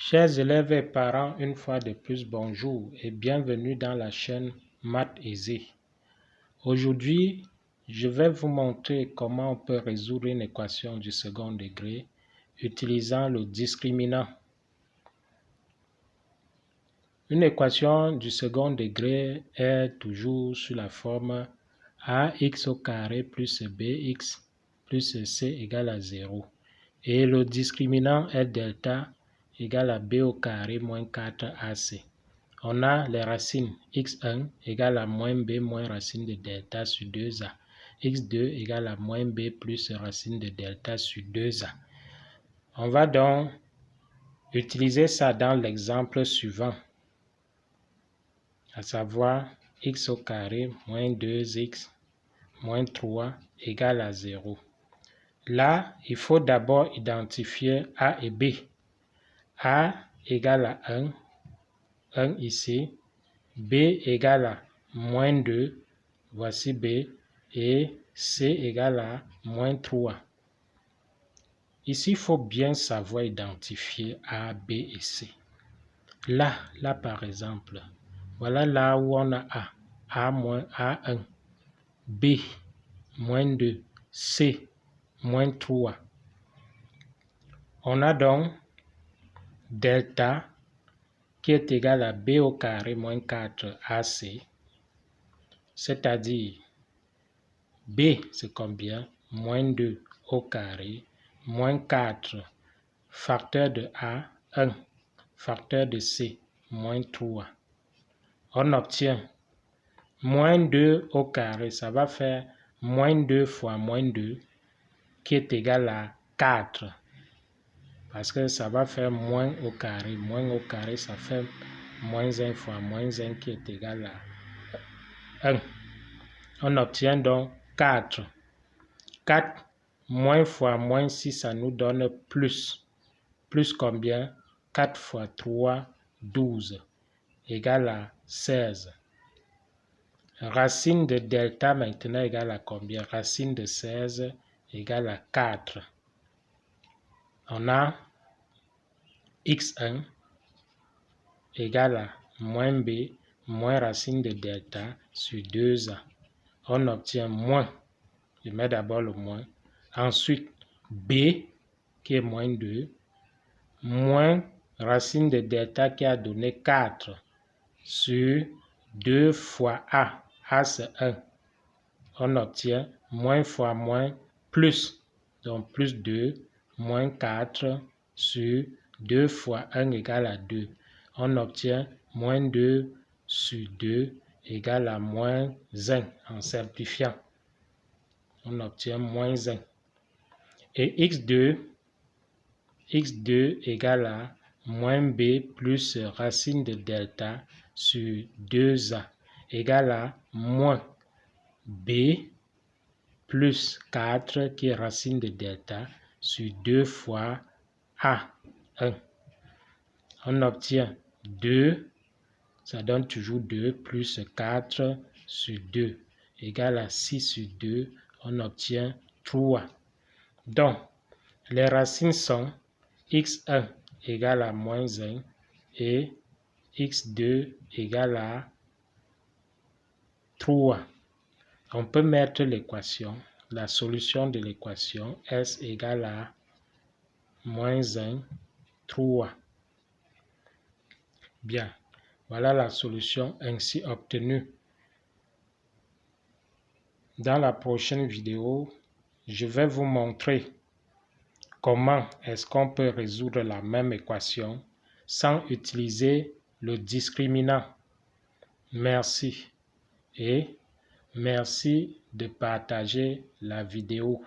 Chers élèves et parents, une fois de plus, bonjour et bienvenue dans la chaîne Maths Aisé. Aujourd'hui, je vais vous montrer comment on peut résoudre une équation du second degré utilisant le discriminant. Une équation du second degré est toujours sous la forme ax au carré plus bx plus c égale à 0. Et le discriminant est delta égale à b au carré moins 4ac. On a les racines x1 égale à moins b moins racine de delta sur 2a. x2 égale à moins b plus racine de delta sur 2a. On va donc utiliser ça dans l'exemple suivant, à savoir x au carré moins 2x moins 3 égale à 0. Là, il faut d'abord identifier a et b. A égale à 1 ici, b égale à moins 2, voici b, et c égale à moins 3. Ici, il faut bien savoir identifier a, b et c. Là par exemple, voilà là où on a a moins A1, b moins 2, c moins 3. On a donc delta qui est égal à b au carré moins 4ac, c'est-à-dire b c'est combien? Moins 2 au carré moins 4 facteur de a, 1, facteur de c, moins 3. On obtient moins 2 au carré, ça va faire moins 2 fois moins 2 qui est égal à 4. Parce que ça va faire moins au carré, ça fait moins 1 fois moins 1 qui est égal à 1. On obtient donc 4. 4 moins fois moins 6, ça nous donne plus. Plus combien? 4 fois 3, 12, égale à 16. Racine de delta maintenant égale à combien? Racine de 16 égale à 4. On a x1 égale à moins b moins racine de delta sur 2a. On obtient moins, je mets d'abord le moins, ensuite b qui est moins 2, moins racine de delta qui a donné 4 sur 2 fois a, c'est 1. On obtient moins fois moins plus, donc plus 2, moins 4 sur 2 fois 1 égale à 2. On obtient moins 2 sur 2 égale à moins 1 en simplifiant. On obtient moins 1. Et x2 égale à moins b plus racine de delta sur 2a égale à moins b plus 4 qui est racine de delta sur 2 fois a, 1. On obtient 2, ça donne toujours 2 plus 4 sur 2 égale à 6 sur 2, on obtient 3. Donc, les racines sont x1 égale à moins 1 et x2 égale à 3. On peut mettre l'équation, la solution de l'équation s égale à moins 1, 3. Bien, voilà la solution ainsi obtenue. Dans la prochaine vidéo, je vais vous montrer comment est-ce qu'on peut résoudre la même équation sans utiliser le discriminant. Merci et merci de partager la vidéo.